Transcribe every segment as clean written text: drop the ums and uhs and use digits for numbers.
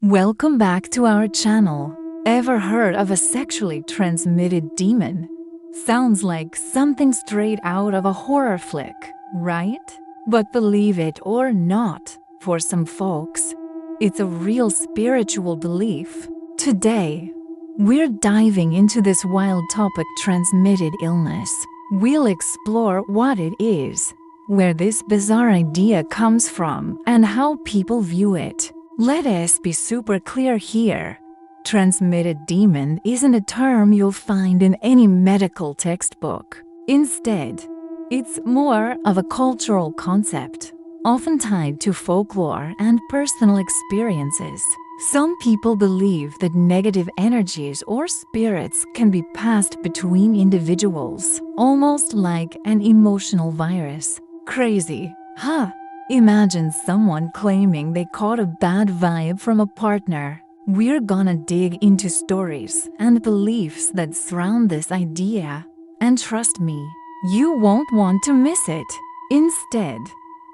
Welcome back to our channel. Ever heard of a sexually transmitted demon? Sounds like something straight out of a horror flick, right? But believe it or not, for some folks, it's a real spiritual belief. Today, we're diving into this wild topic, transmitted illness. We'll explore what it is, where this bizarre idea comes from, and how people view it. Let us be super clear here. Transmitted demon isn't a term you'll find in any medical textbook. Instead, it's more of a cultural concept, often tied to folklore and personal experiences. Some people believe that negative energies or spirits can be passed between individuals, almost like an emotional virus. Crazy, huh? Imagine someone claiming they caught a bad vibe from a partner. We're gonna dig into stories and beliefs that surround this idea. And trust me, you won't want to miss it. Instead,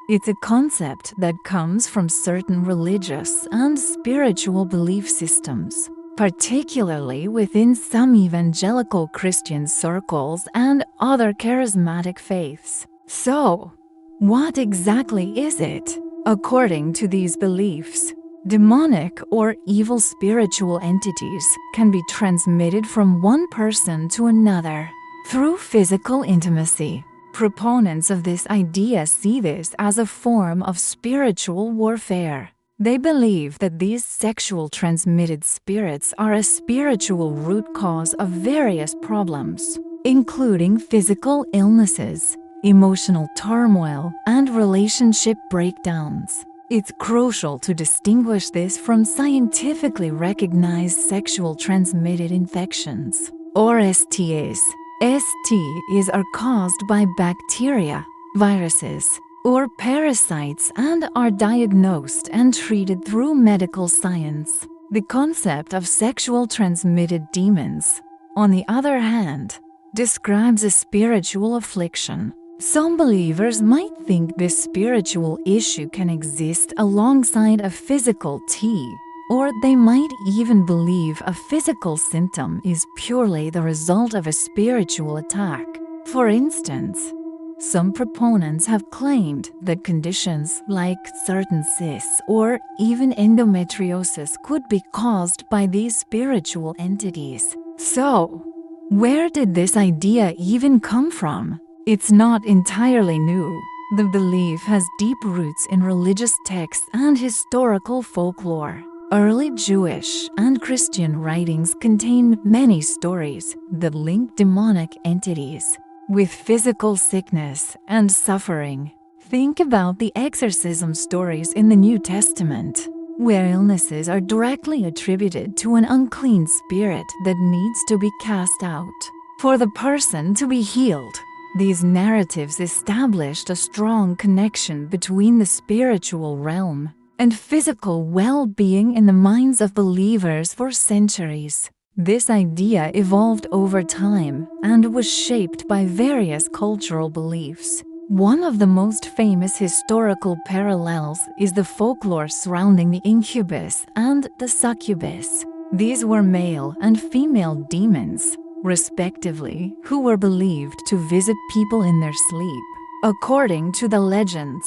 it's a concept that comes from certain religious and spiritual belief systems, particularly within some evangelical Christian circles and other charismatic faiths. So, what exactly is it? According to these beliefs, demonic or evil spiritual entities can be transmitted from one person to another through physical intimacy. Proponents of this idea see this as a form of spiritual warfare. They believe that these sexual transmitted spirits are a spiritual root cause of various problems, including physical illnesses, emotional turmoil, and relationship breakdowns. It's crucial to distinguish this from scientifically recognized sexual transmitted infections, or STIs. STIs are caused by bacteria, viruses, or parasites and are diagnosed and treated through medical science. The concept of sexual transmitted demons, on the other hand, describes a spiritual affliction. Some believers might think this spiritual issue can exist alongside a physical T, or they might even believe a physical symptom is purely the result of a spiritual attack. For instance, some proponents have claimed that conditions like certain cysts or even endometriosis could be caused by these spiritual entities. So, where did this idea even come from? It's not entirely new. The belief has deep roots in religious texts and historical folklore. Early Jewish and Christian writings contain many stories that link demonic entities with physical sickness and suffering. Think about the exorcism stories in the New Testament, where illnesses are directly attributed to an unclean spirit that needs to be cast out for the person to be healed. These narratives established a strong connection between the spiritual realm and physical well-being in the minds of believers for centuries. This idea evolved over time and was shaped by various cultural beliefs. One of the most famous historical parallels is the folklore surrounding the incubus and the succubus. These were male and female demons, respectively, who were believed to visit people in their sleep. According to the legends,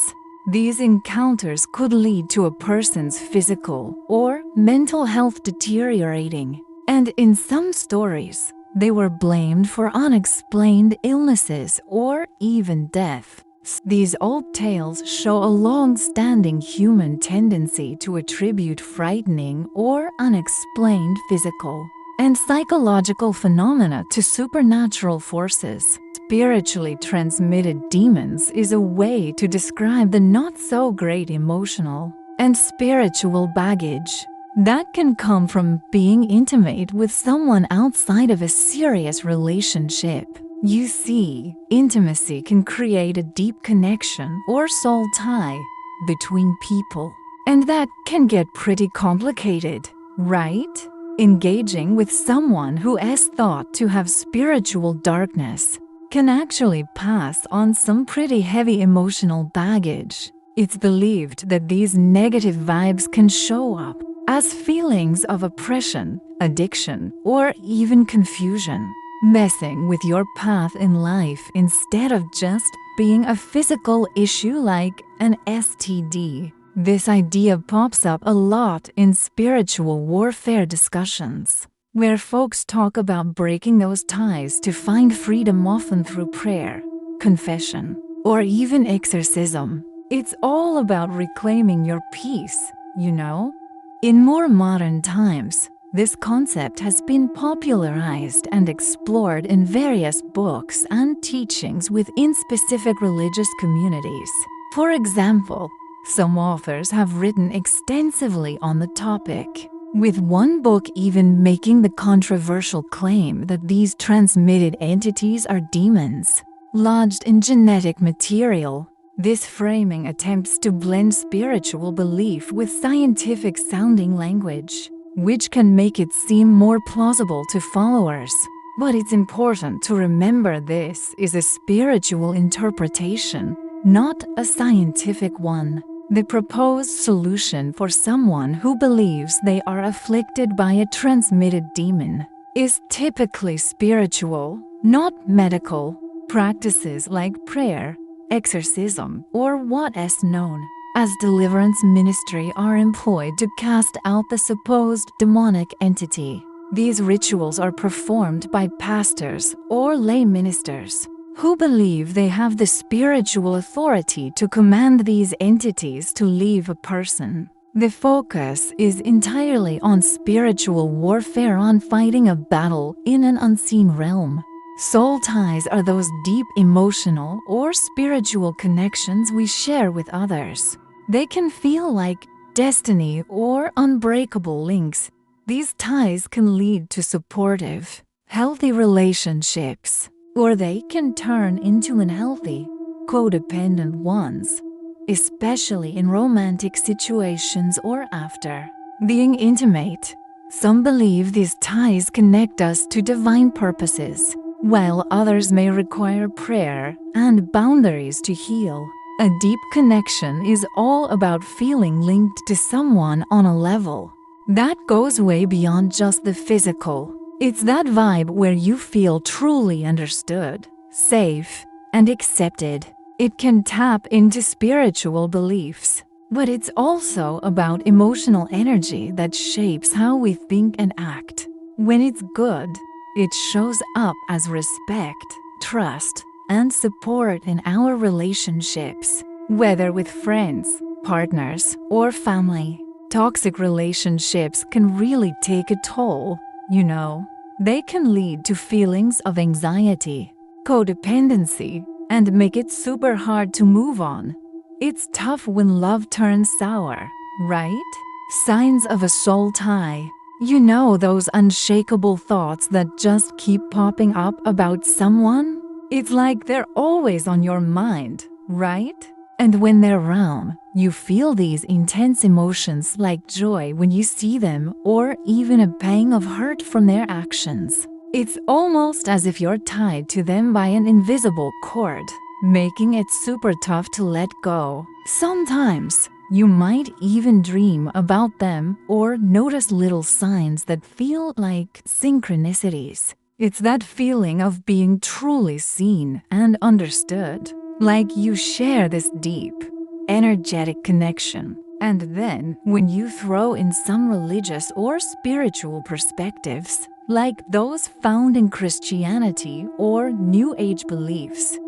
these encounters could lead to a person's physical or mental health deteriorating, and in some stories, they were blamed for unexplained illnesses or even death. These old tales show a long-standing human tendency to attribute frightening or unexplained physical and psychological phenomena to supernatural forces. Spiritually transmitted demons is a way to describe the not-so-great emotional and spiritual baggage that can come from being intimate with someone outside of a serious relationship. You see, intimacy can create a deep connection or soul tie between people, and that can get pretty complicated, right? Engaging with someone who is thought to have spiritual darkness can actually pass on some pretty heavy emotional baggage. It's believed that these negative vibes can show up as feelings of oppression, addiction, or even confusion, messing with your path in life instead of just being a physical issue like an STD. This idea pops up a lot in spiritual warfare discussions, where folks talk about breaking those ties to find freedom, often through prayer, confession, or even exorcism. It's all about reclaiming your peace, you know? In more modern times, this concept has been popularized and explored in various books and teachings within specific religious communities. For example, some authors have written extensively on the topic, with one book even making the controversial claim that these transmitted entities are demons, lodged in genetic material. This framing attempts to blend spiritual belief with scientific-sounding language, which can make it seem more plausible to followers. But it's important to remember this is a spiritual interpretation, not a scientific one. The proposed solution for someone who believes they are afflicted by a transmitted demon is typically spiritual, not medical. Practices like prayer, exorcism, or what is known as deliverance ministry are employed to cast out the supposed demonic entity. These rituals are performed by pastors or lay ministers who believe they have the spiritual authority to command these entities to leave a person. The focus is entirely on spiritual warfare, on fighting a battle in an unseen realm. Soul ties are those deep emotional or spiritual connections we share with others. They can feel like destiny or unbreakable links. These ties can lead to supportive, healthy relationships, or they can turn into unhealthy, codependent ones, especially in romantic situations or after being intimate. Some believe these ties connect us to divine purposes, while others may require prayer and boundaries to heal. A deep connection is all about feeling linked to someone on a level that goes way beyond just the physical. It's that vibe where you feel truly understood, safe, and accepted. It can tap into spiritual beliefs, but it's also about emotional energy that shapes how we think and act. When it's good, it shows up as respect, trust, and support in our relationships, whether with friends, partners, or family. Toxic relationships can really take a toll, you know. They can lead to feelings of anxiety, codependency, and make it super hard to move on. It's tough when love turns sour, right? Signs of a soul tie. You know, those unshakable thoughts that just keep popping up about someone? It's like they're always on your mind, right? And when they're around, you feel these intense emotions like joy when you see them, or even a pang of hurt from their actions. It's almost as if you're tied to them by an invisible cord, making it super tough to let go. Sometimes, you might even dream about them or notice little signs that feel like synchronicities. It's that feeling of being truly seen and understood, like you share this deep, energetic connection. And then, when you throw in some religious or spiritual perspectives, like those found in Christianity or New Age beliefs,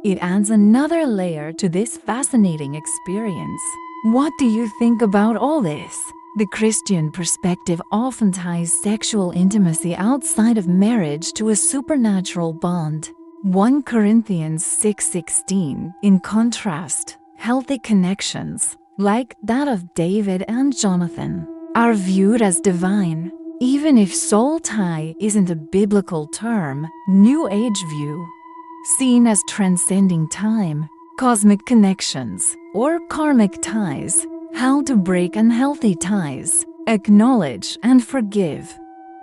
it adds another layer to this fascinating experience. What do you think about all this? The Christian perspective often ties sexual intimacy outside of marriage to a supernatural bond. 1 Corinthians 6:16, in contrast, healthy connections, like that of David and Jonathan, are viewed as divine. Even if soul tie isn't a biblical term, New Age view, seen as transcending time, cosmic connections, or karmic ties. How to break unhealthy ties, acknowledge and forgive.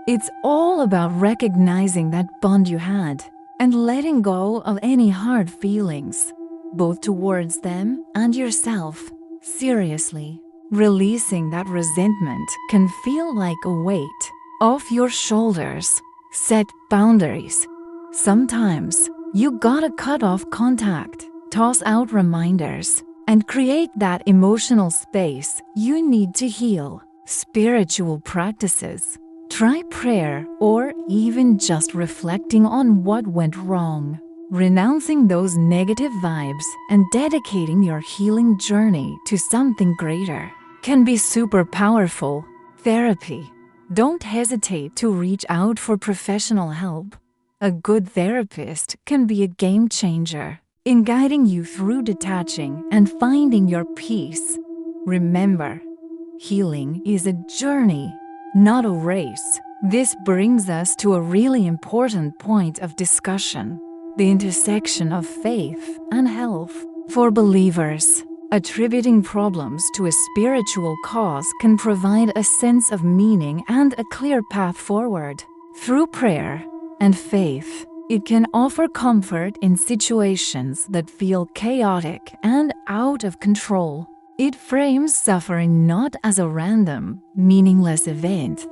It's all about recognizing that bond you had and letting go of any hard feelings, both towards them and yourself. Seriously, Releasing that resentment can feel like a weight off your shoulders. Set boundaries. Sometimes you gotta cut off contact, toss out reminders, and create that emotional space you need to heal. Spiritual practices. Try prayer or even just reflecting on what went wrong. Renouncing those negative vibes and dedicating your healing journey to something greater can be super powerful. Therapy. Don't hesitate to reach out for professional help. A good therapist can be a game changer in guiding you through detaching and finding your peace. Remember, healing is a journey, not a race. This brings us to a really important point of discussion: the intersection of faith and health. For believers, attributing problems to a spiritual cause can provide a sense of meaning and a clear path forward. Through prayer and faith, it can offer comfort in situations that feel chaotic and out of control. It frames suffering not as a random, meaningless event,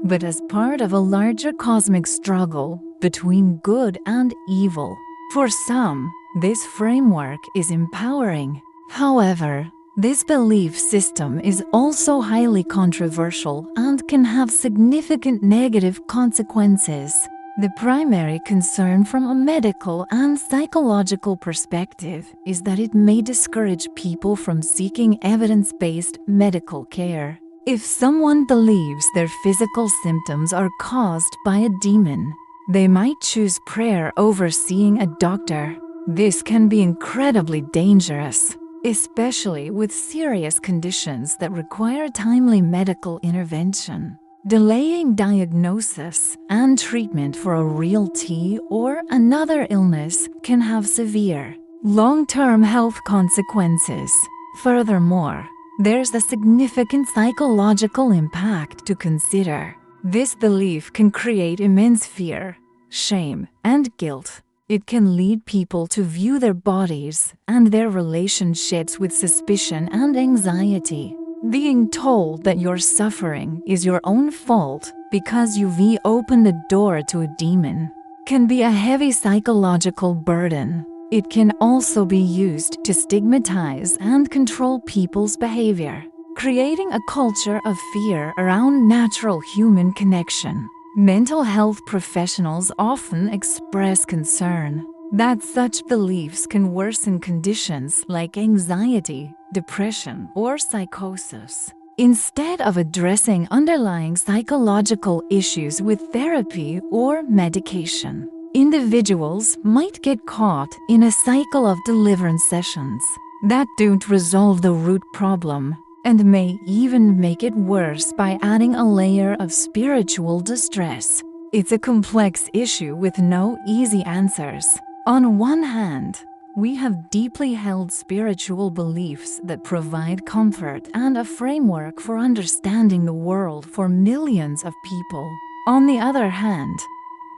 but as part of a larger cosmic struggle between good and evil. For some, this framework is empowering. However, this belief system is also highly controversial and can have significant negative consequences. The primary concern from a medical and psychological perspective is that it may discourage people from seeking evidence-based medical care. If someone believes their physical symptoms are caused by a demon, they might choose prayer over seeing a doctor. This can be incredibly dangerous, especially with serious conditions that require timely medical intervention. Delaying diagnosis and treatment for a real T or another illness can have severe, long-term health consequences. Furthermore, there's a significant psychological impact to consider. This belief can create immense fear, shame, and guilt. It can lead people to view their bodies and their relationships with suspicion and anxiety. Being told that your suffering is your own fault because you've opened the door to a demon can be a heavy psychological burden. It can also be used to stigmatize and control people's behavior, creating a culture of fear around natural human connection. Mental health professionals often express concern that such beliefs can worsen conditions like anxiety, depression, or psychosis. Instead of addressing underlying psychological issues with therapy or medication, individuals might get caught in a cycle of deliverance sessions that don't resolve the root problem and may even make it worse by adding a layer of spiritual distress. It's a complex issue with no easy answers. On one hand, we have deeply held spiritual beliefs that provide comfort and a framework for understanding the world for millions of people. On the other hand,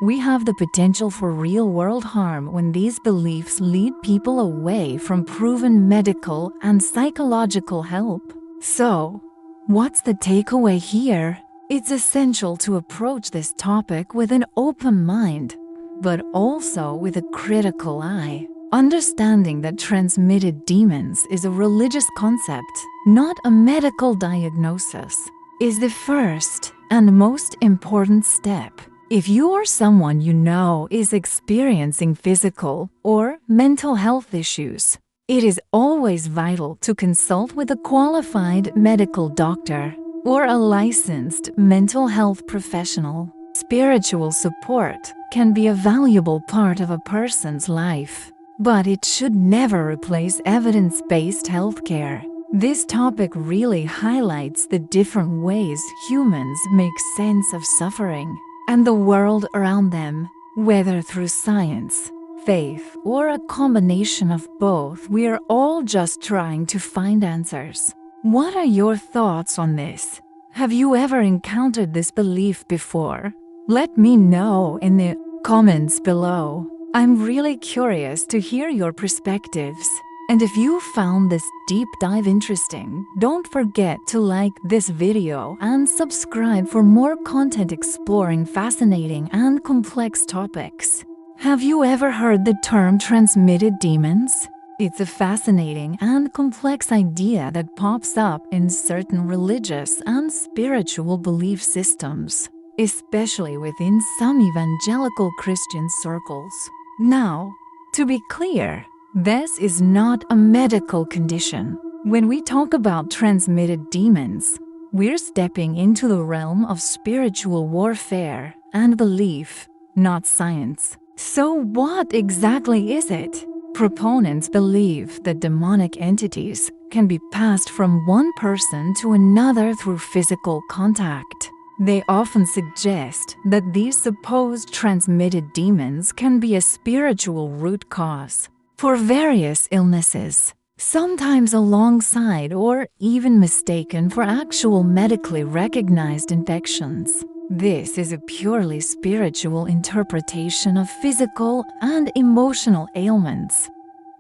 we have the potential for real-world harm when these beliefs lead people away from proven medical and psychological help. So, what's the takeaway here? It's essential to approach this topic with an open mind, but also with a critical eye. Understanding that transmitted demons is a religious concept, not a medical diagnosis, is the first and most important step. If you or someone you know is experiencing physical or mental health issues, it is always vital to consult with a qualified medical doctor or a licensed mental health professional. Spiritual support can be a valuable part of a person's life, but it should never replace evidence-based healthcare. This topic really highlights the different ways humans make sense of suffering and the world around them. Whether through science, faith, or a combination of both, we are all just trying to find answers. What are your thoughts on this? Have you ever encountered this belief before? Let me know in the comments below. I'm really curious to hear your perspectives. And if you found this deep dive interesting, don't forget to like this video and subscribe for more content exploring fascinating and complex topics. Have you ever heard the term transmitted demons? It's a fascinating and complex idea that pops up in certain religious and spiritual belief systems, especially within some evangelical Christian circles. Now, to be clear, this is not a medical condition. When we talk about transmitted demons, we're stepping into the realm of spiritual warfare and belief, not science. So what exactly is it? Proponents believe that demonic entities can be passed from one person to another through physical contact. They often suggest that these supposed transmitted demons can be a spiritual root cause for various illnesses, sometimes alongside or even mistaken for actual medically recognized infections. This is a purely spiritual interpretation of physical and emotional ailments.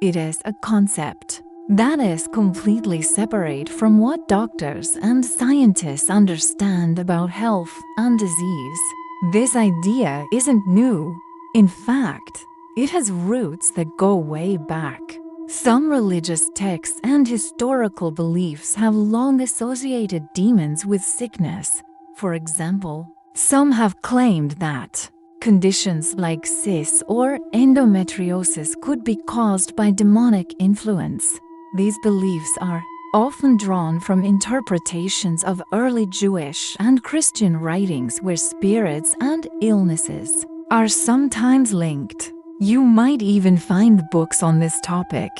It is a concept that is completely separate from what doctors and scientists understand about health and disease. This idea isn't new. In fact, it has roots that go way back. Some religious texts and historical beliefs have long associated demons with sickness. For example, some have claimed that conditions like cysts or endometriosis could be caused by demonic influence. These beliefs are often drawn from interpretations of early Jewish and Christian writings where spirits and illnesses are sometimes linked. You might even find books on this topic,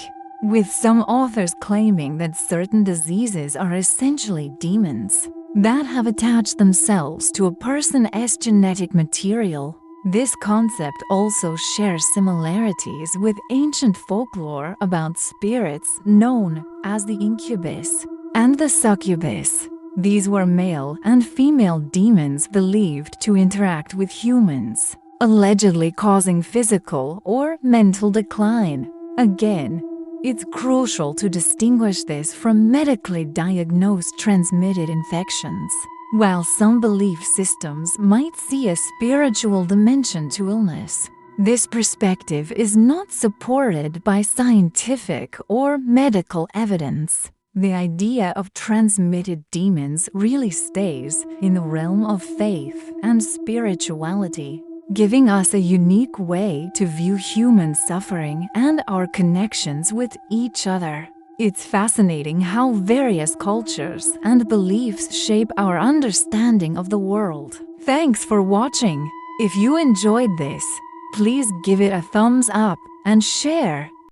with some authors claiming that certain diseases are essentially demons that have attached themselves to a person's genetic material. This concept also shares similarities with ancient folklore about spirits known as the incubus and the succubus. These were male and female demons believed to interact with humans, allegedly causing physical or mental decline. Again, it's crucial to distinguish this from medically diagnosed transmitted infections. While some belief systems might see a spiritual dimension to illness, this perspective is not supported by scientific or medical evidence. The idea of transmitted demons really stays in the realm of faith and spirituality, giving us a unique way to view human suffering and our connections with each other. It's fascinating how various cultures and beliefs shape our understanding of the world. Thanks for watching. If you enjoyed this, please give it a thumbs up and share.